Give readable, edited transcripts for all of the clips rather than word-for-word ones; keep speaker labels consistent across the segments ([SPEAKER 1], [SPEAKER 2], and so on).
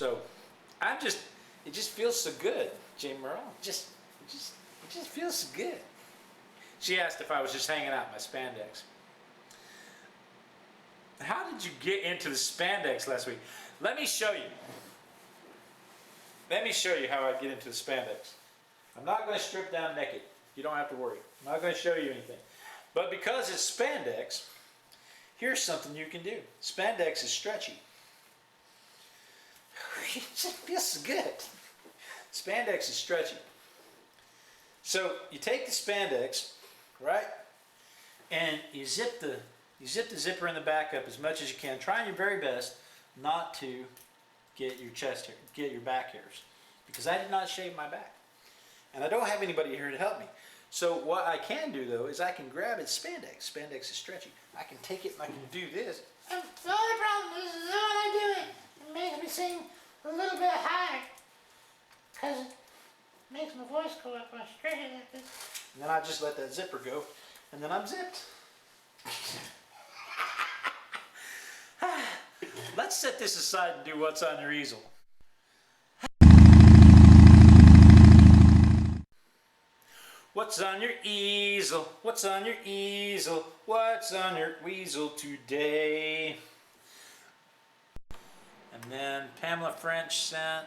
[SPEAKER 1] So it just feels so good, Jane Merle. It just feels so good. She asked if I was just hanging out in my spandex. How did you get into the spandex last week? Let me show you. Let me show you how I get into the spandex. I'm not going to strip down naked. You don't have to worry. I'm not going to show you anything. But because it's spandex, here's something you can do. Spandex is stretchy. It just feels so good. Spandex is stretchy. So you take the spandex, right, and you zip the zipper in the back up as much as you can. Trying your very best not to get your chest hair, get your back hairs, because I did not shave my back, and I don't have anybody here to help me. So what I can do though is I can grab its spandex. Spandex is stretchy. I can take it and I can do this.
[SPEAKER 2] The only problem is when I do it, it makes me sing a little bit higher, because it makes my voice go up when I stretch it like this.
[SPEAKER 1] And then I just let that zipper go, and then I'm zipped. Let's set this aside and do what's on your easel. What's on your easel? What's on your easel? What's on your easel today? And then Pamela French sent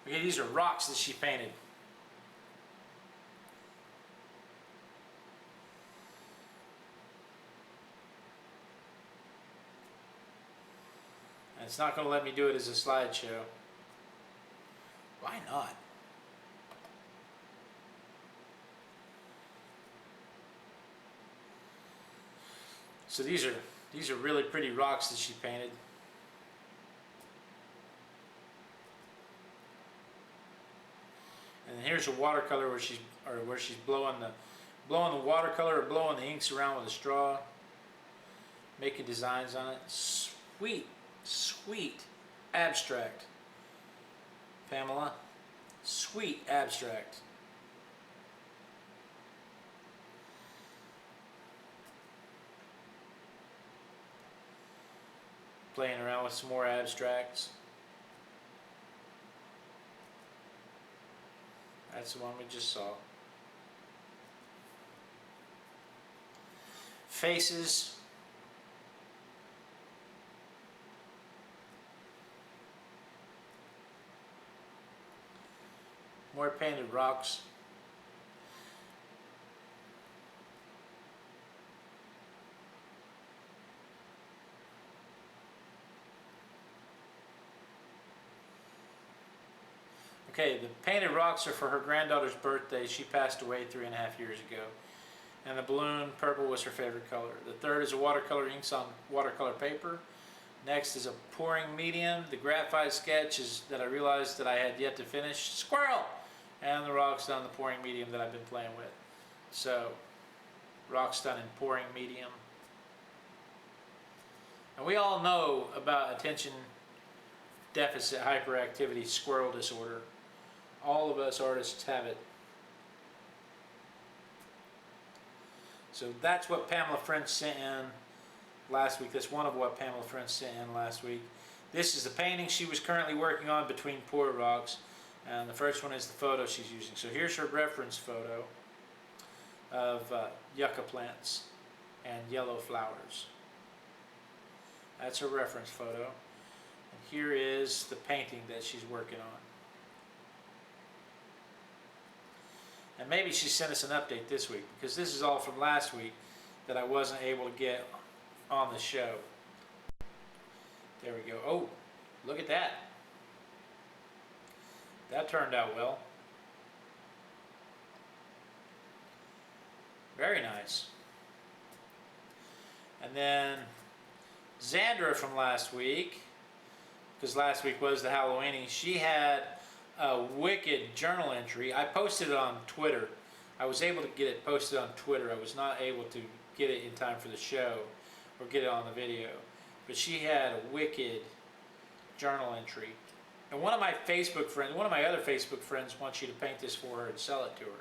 [SPEAKER 1] okay, these are rocks that she painted. And it's not going to let me do it as a slideshow. Why not? So these are really pretty rocks that she painted. And here's a watercolor where she's blowing the watercolor or blowing the inks around with a straw, making designs on it. Sweet, sweet abstract, Pamela. Sweet abstract. Playing around with some more abstracts. That's the one we just saw. Faces. More painted rocks. Okay, the painted rocks are for her granddaughter's birthday. She passed away 3.5 years ago. And the balloon purple was her favorite color. The third is a watercolor inks on watercolor paper. Next is a pouring medium. The graphite sketch is that I realized that I had yet to finish. Squirrel! And the rocks done the pouring medium that I've been playing with. So, rocks done in pouring medium. And we all know about attention deficit hyperactivity squirrel disorder. All of us artists have it. So that's what Pamela French sent in last week. That's one of what Pamela French sent in last week. This is the painting she was currently working on between pour rocks. And the first one is the photo she's using. So here's her reference photo of yucca plants and yellow flowers. That's her reference photo. And here is the painting that she's working on. And maybe she sent us an update this week, because this is all from last week that I wasn't able to get on the show. There we go. Oh, look at that. That turned out well. Very nice. And then Zandra from last week, because last week was the Halloweeny, she had a wicked journal entry. I posted it on Twitter. I was able to get it posted on Twitter. I was not able to get it in time for the show or get it on the video. But she had a wicked journal entry. And one of my other Facebook friends wants you to paint this for her and sell it to her.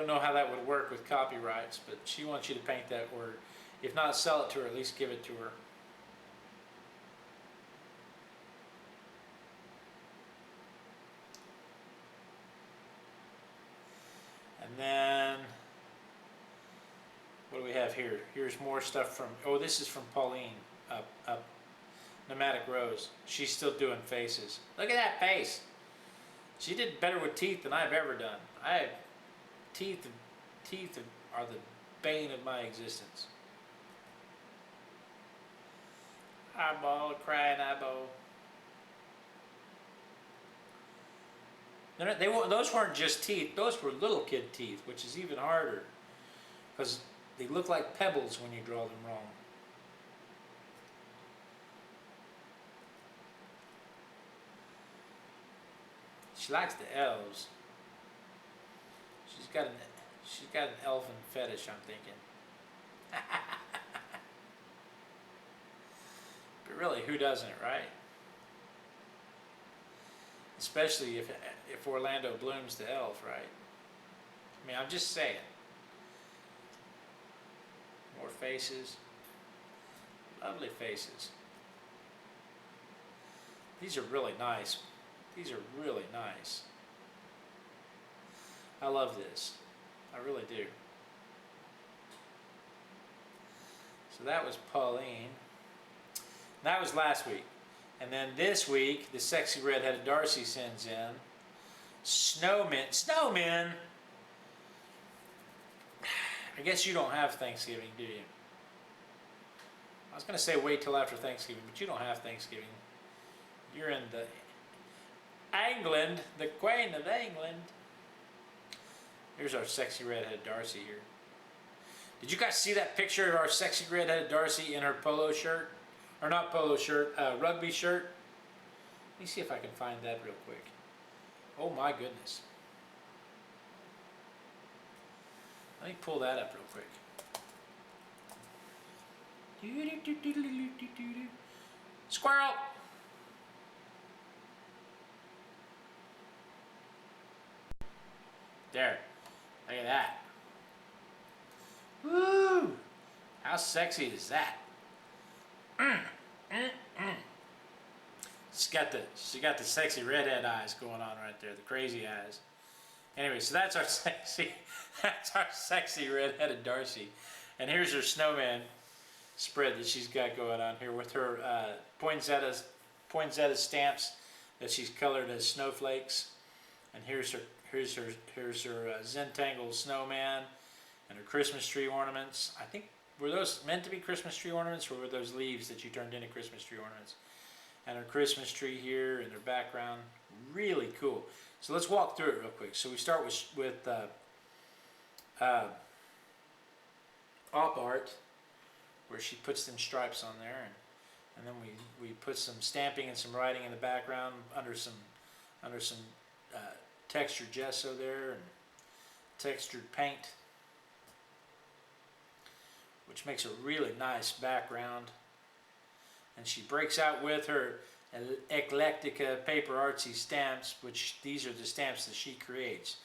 [SPEAKER 1] don't know how that would work with copyrights, but she wants you to paint that word. If not sell it to her, at least give it to her. And then, what do we have here? Here's more stuff from, oh, this is from Pauline, Nomadicrose. She's still doing faces. Look at that face. She did better with teeth than I've ever done. I have teeth are the bane of my existence. Eyeball, crying eyeball. Those weren't just teeth, those were little kid teeth, which is even harder because they look like pebbles when you draw them wrong. She likes the elves. She's got an elfin fetish, I'm thinking. But really, who doesn't, right? Especially if Orlando Bloom's the elf, right? I mean, I'm just saying. More faces. Lovely faces. These are really nice. These are really nice. I love this. I really do. So that was Pauline. That was last week. And then this week, the sexy redheaded Darcy sends in snowmen. Snowmen! I guess you don't have Thanksgiving, do you? I was going to say wait till after Thanksgiving, but you don't have Thanksgiving. You're in the England, the Queen of England. Here's our sexy redheaded Darcy here. Did you guys see that picture of our sexy redheaded Darcy in her polo shirt? Or not polo shirt, rugby shirt? Let me see if I can find that real quick. Oh my goodness. Let me pull that up real quick. Squirrel! There. Look at that. Woo! How sexy is that? She got the sexy redhead eyes going on right there, the crazy eyes. Anyway, so that's our sexy redheaded Darcy. And here's her snowman spread that she's got going on here with her poinsettia stamps that she's colored as snowflakes. And here's her Zentangle snowman and her Christmas tree ornaments. I think, were those meant to be Christmas tree ornaments, or were those leaves that you turned into Christmas tree ornaments? And her Christmas tree here in her background. Really cool. So let's walk through it real quick. So we start with op art, where she puts them stripes on there, and then we put some stamping and some writing in the background under some textured gesso there and textured paint, which makes a really nice background. And she breaks out with her Eclectica paper artsy stamps, which these are the stamps that she creates.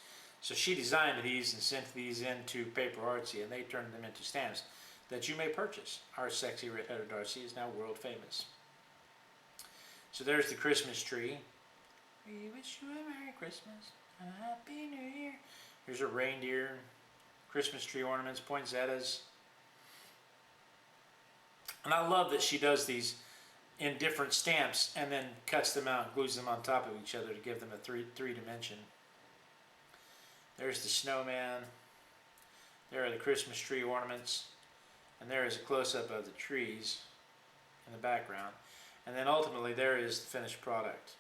[SPEAKER 1] So she designed these and sent these into Paper Artsy, and they turned them into stamps that you may purchase. Our sexy redheaded Darcy is now world famous. So there's the Christmas tree. We wish you a Merry Christmas and a Happy New Year. Here's a reindeer, Christmas tree ornaments, poinsettias. And I love that she does these in different stamps and then cuts them out and glues them on top of each other to give them a three dimension. There's the snowman. There are the Christmas tree ornaments. And there is a close-up of the trees in the background. And then ultimately there is the finished product.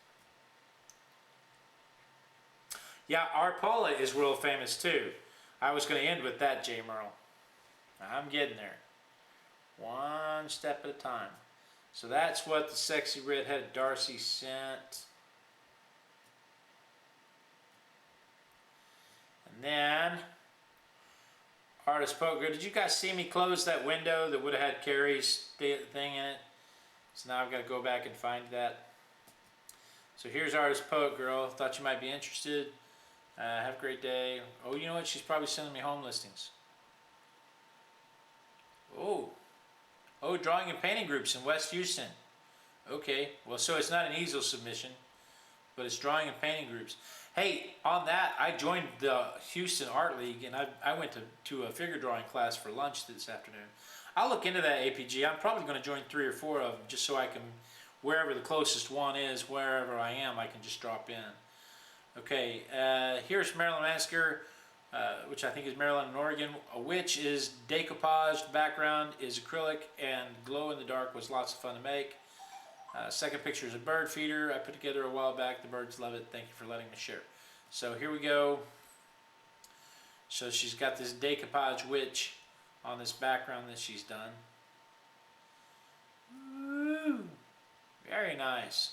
[SPEAKER 1] Yeah, our Paula is world famous too. I was going to end with that, J. Merle. I'm getting there. One step at a time. So that's what the sexy redheaded Darcy sent. And then, Artist Poker. Did you guys see me close that window that would have had Carrie's thing in it? So now I've got to go back and find that. So here's Artist Poet Girl. Thought you might be interested. Have a great day. Oh, you know what? She's probably sending me home listings. Oh, drawing and painting groups in West Houston. Okay, well, so it's not an easel submission, but it's drawing and painting groups. Hey, on that, I joined the Houston Art League, and I went to a figure drawing class for lunch this afternoon. I'll look into that APG. I'm probably going to join 3 or 4 of them, just so I can, wherever the closest one is, wherever I am, I can just drop in. Okay, here's Marilyn-in-Oregon, which I think is Marilyn-in-Oregon, which is decoupaged, background is acrylic, and glow in the dark was lots of fun to make. Second picture is a bird feeder I put together a while back. The birds love it. Thank you for letting me share. So here we go. So she's got this decoupage witch on this background that she's done. Ooh, very nice.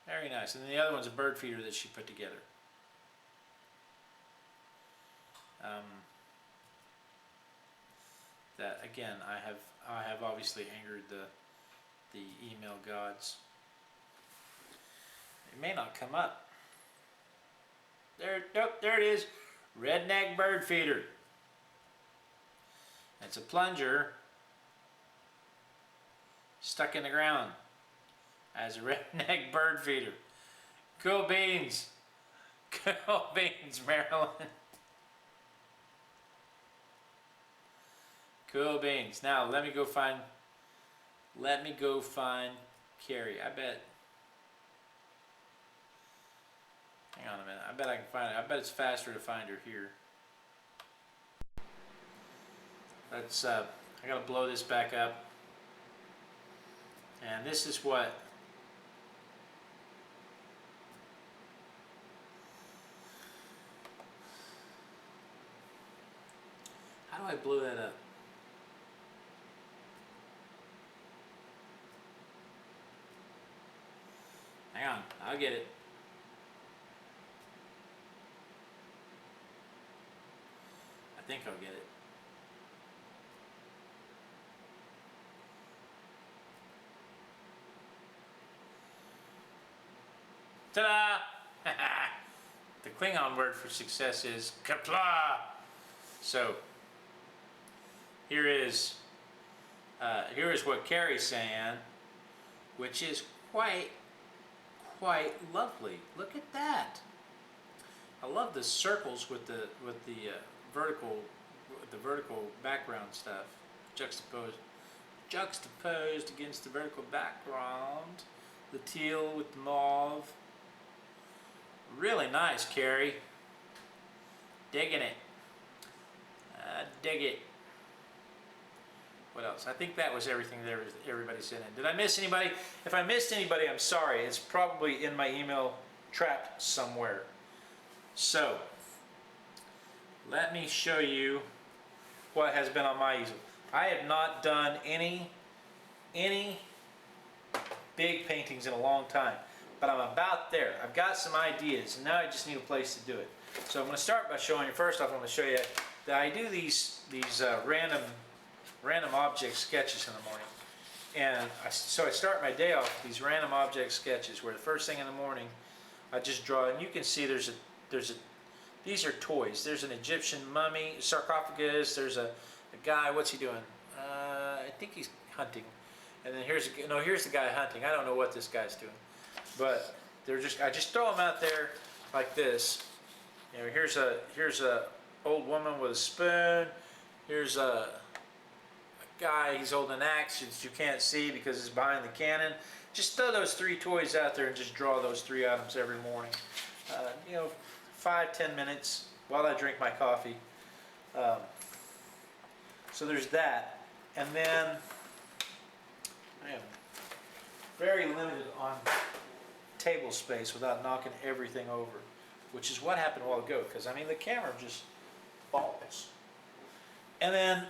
[SPEAKER 1] Very nice. And then the other one's a bird feeder that she put together. That again, I have obviously angered the email gods. It may not come up. There, nope, there it is. Redneck bird feeder. It's a plunger stuck in the ground as a redneck bird feeder. Cool beans. Cool beans, Marilyn. Cool beans. Now let me go find Carrie. I bet. Hang on a minute. I bet I can find her. I bet it's faster to find her here. Let's I gotta blow this back up. And this is what how do I blow that up? Hang on, I'll get it. I think I'll get it. Ta-da! The Klingon word for success is kapla. So here is what Carrie's saying, which is quite lovely. Look at that. I love the circles with the vertical background stuff juxtaposed against the vertical background. The teal with the mauve. Really nice, Carrie. Digging it. Dig it. What else? I think that was everything that everybody sent in. Did I miss anybody? If I missed anybody, I'm sorry. It's probably in my email trapped somewhere. So, let me show you what has been on my easel. I have not done any big paintings in a long time, but I'm about there. I've got some ideas, and now I just need a place to do it. So I'm going to start by showing you, first off, I'm going to show you that I do these random object sketches in the morning. And so I start my day off with these random object sketches where the first thing in the morning I just draw, and you can see these are toys. There's an Egyptian mummy, sarcophagus, there's a guy, what's he doing? I think he's hunting. And then here's the guy hunting. I don't know what this guy's doing. But I just throw them out there like this. You know, here's a old woman with a spoon. Here's a guy, he's holding an axe that you can't see because it's behind the cannon. Just throw those 3 toys out there and just draw those 3 items every morning. 5-10 minutes while I drink my coffee. So there's that. And then I am very limited on table space without knocking everything over, which is what happened a while ago, because I mean the camera just falls. And then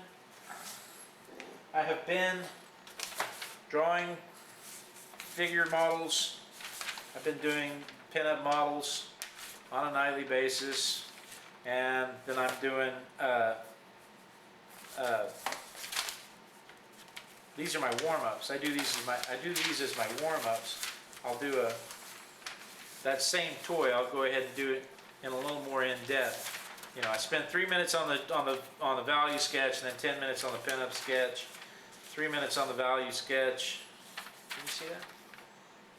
[SPEAKER 1] I have been drawing figure models. I've been doing pinup models on a nightly basis, and then I'm doing these are my warm-ups. I do these as my warm-ups. I'll do that same toy. I'll go ahead and do it and a little more in depth. You know, I spent 3 minutes on the value sketch, and then 10 minutes on the pinup sketch. 3 minutes on the value sketch. Can you see that?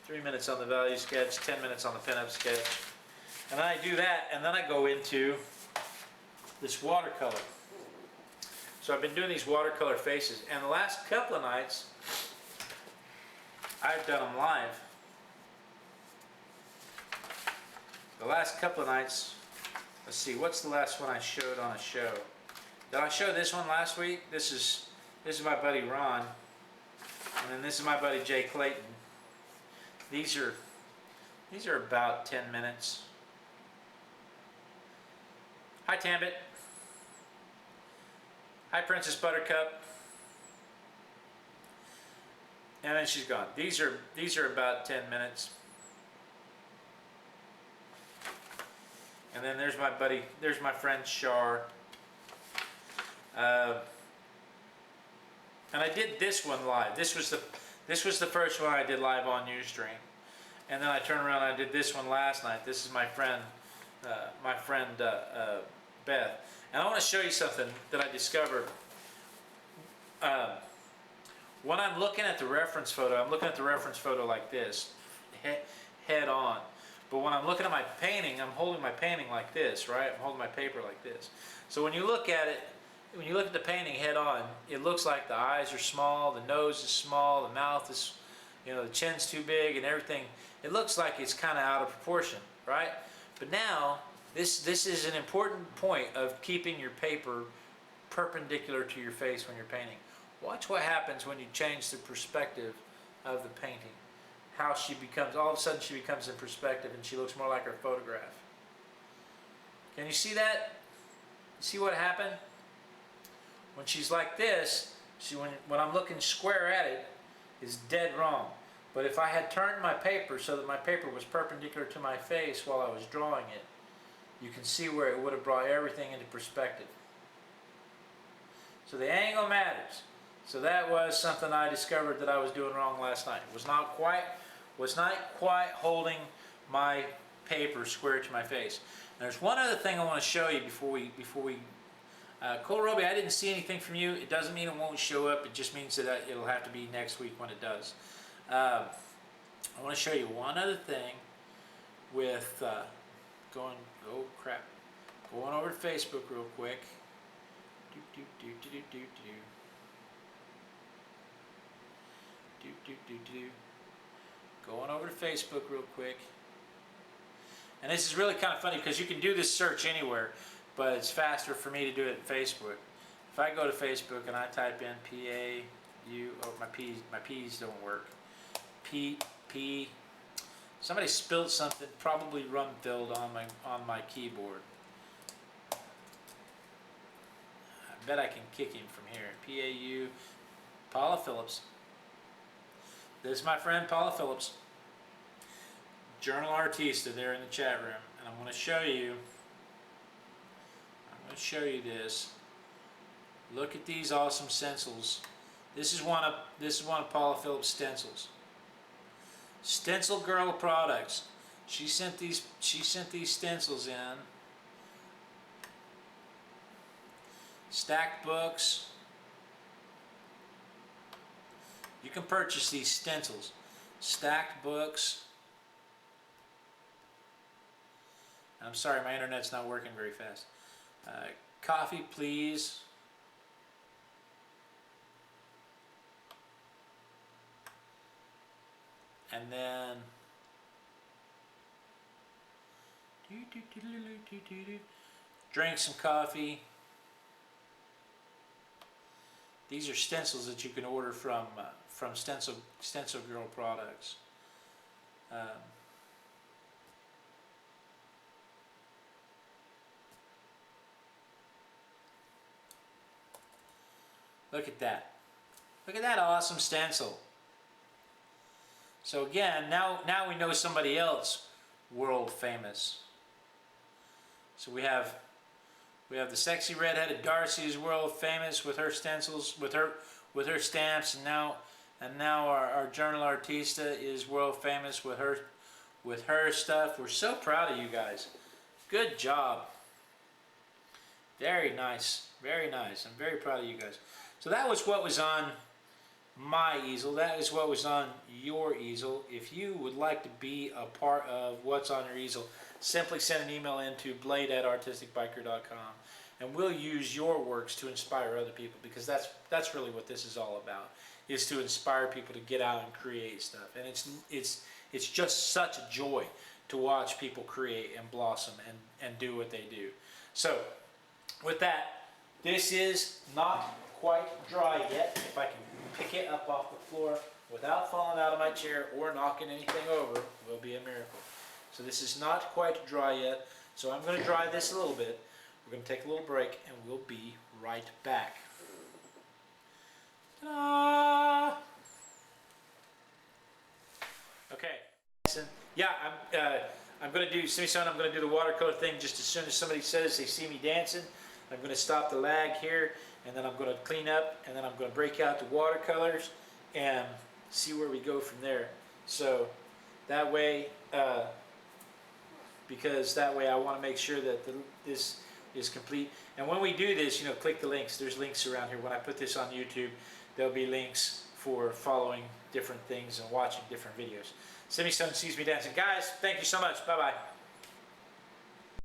[SPEAKER 1] 3 minutes on the value sketch, 10 minutes on the pinup sketch. And then I do that, and then I go into this watercolor. So I've been doing these watercolor faces, and the last couple of nights, I've done them live. The last couple of nights, let's see, what's the last one I showed on a show? Did I show this one last week? This is my buddy Ron, and then this is my buddy Jay Clayton. These are about 10 minutes. Hi Tambit. Hi Princess Buttercup. And then she's gone. These are about 10 minutes. And then there's my buddy, there's my friend Shar. And I did this one live. This was the first one I did live on Ustream. And then I turned around and I did this one last night. This is my friend Beth. And I want to show you something that I discovered. When I'm looking at the reference photo, I'm looking at the reference photo like this, head on. But when I'm looking at my painting, I'm holding my painting like this, right? I'm holding my paper like this. So when you look at it, when you look at the painting head on, it looks like the eyes are small, the nose is small, the mouth is, you know, the chin's too big and everything. It looks like it's kind of out of proportion, right? But now, this is an important point of keeping your paper perpendicular to your face when you're painting. Watch what happens when you change the perspective of the painting. How she becomes, all of a sudden she becomes in perspective and she looks more like her photograph. Can you see that? See what happened? When she's like this, when I'm looking square at it, it's dead wrong. But if I had turned my paper so that my paper was perpendicular to my face while I was drawing it, you can see where it would have brought everything into perspective. So the angle matters. So that was something I discovered that I was doing wrong last night. Was not quite holding my paper square to my face. And there's one other thing I want to show you before we Kohlrabi, I didn't see anything from you. It doesn't mean it won't show up. It just means that it'll have to be next week when it does. I want to show you one other thing with going over to Facebook real quick. Going over to Facebook real quick. And this is really kind of funny because you can do this search anywhere, but it's faster for me to do it in Facebook. If I go to Facebook and I type in P-A-U, oh, my P's don't work. P, somebody spilled something, probably rum filled on my keyboard. I bet I can kick him from here. P-A-U, Paula Phillips. This is my friend Paula Phillips. JournalArtista there in the chat room. And I'm going to show you this. Look at these awesome stencils. This is one of Paula Phillips' stencils. Stencil Girl Products. She sent these stencils in. Stacked books. You can purchase these stencils. Stacked books. I'm sorry, my internet's not working very fast. Coffee, please. And then drink some coffee. These are stencils that you can order from Stencil Girl Products. Look at that. Look at that awesome stencil. So again, now we know somebody else world famous. So we have the sexy redheaded Darcy is world famous with her stencils, with her stamps, and now our JournalArtista is world famous with her stuff. We're so proud of you guys. Good job. Very nice. Very nice. I'm very proud of you guys. So that was what was on my easel. That is what was on your easel. If you would like to be a part of what's on your easel, simply send an email in to blade@artisticbiker.com, and we'll use your works to inspire other people, because that's really what this is all about, is to inspire people to get out and create stuff. And it's just such a joy to watch people create and blossom and do what they do. So with that, this is not quite dry yet. If I can pick it up off the floor without falling out of my chair or knocking anything over, will be a miracle. So this is not quite dry yet, so I'm going to dry this a little bit. We're going to take a little break, and we'll be right back. Ta-da! Okay. Yeah, I'm going to do, I'm going to do the watercolor thing just as soon as somebody says they see me dancing. I'm going to stop the lag here, and then I'm going to clean up, and then I'm going to break out the watercolors and see where we go from there. So that way, because that way I want to make sure that this is complete. And when we do this, click the links. There's links around here. When I put this on YouTube, there'll be links for following different things and watching different videos. s7e08easel sees me dancing. Guys, thank you so much. Bye-bye.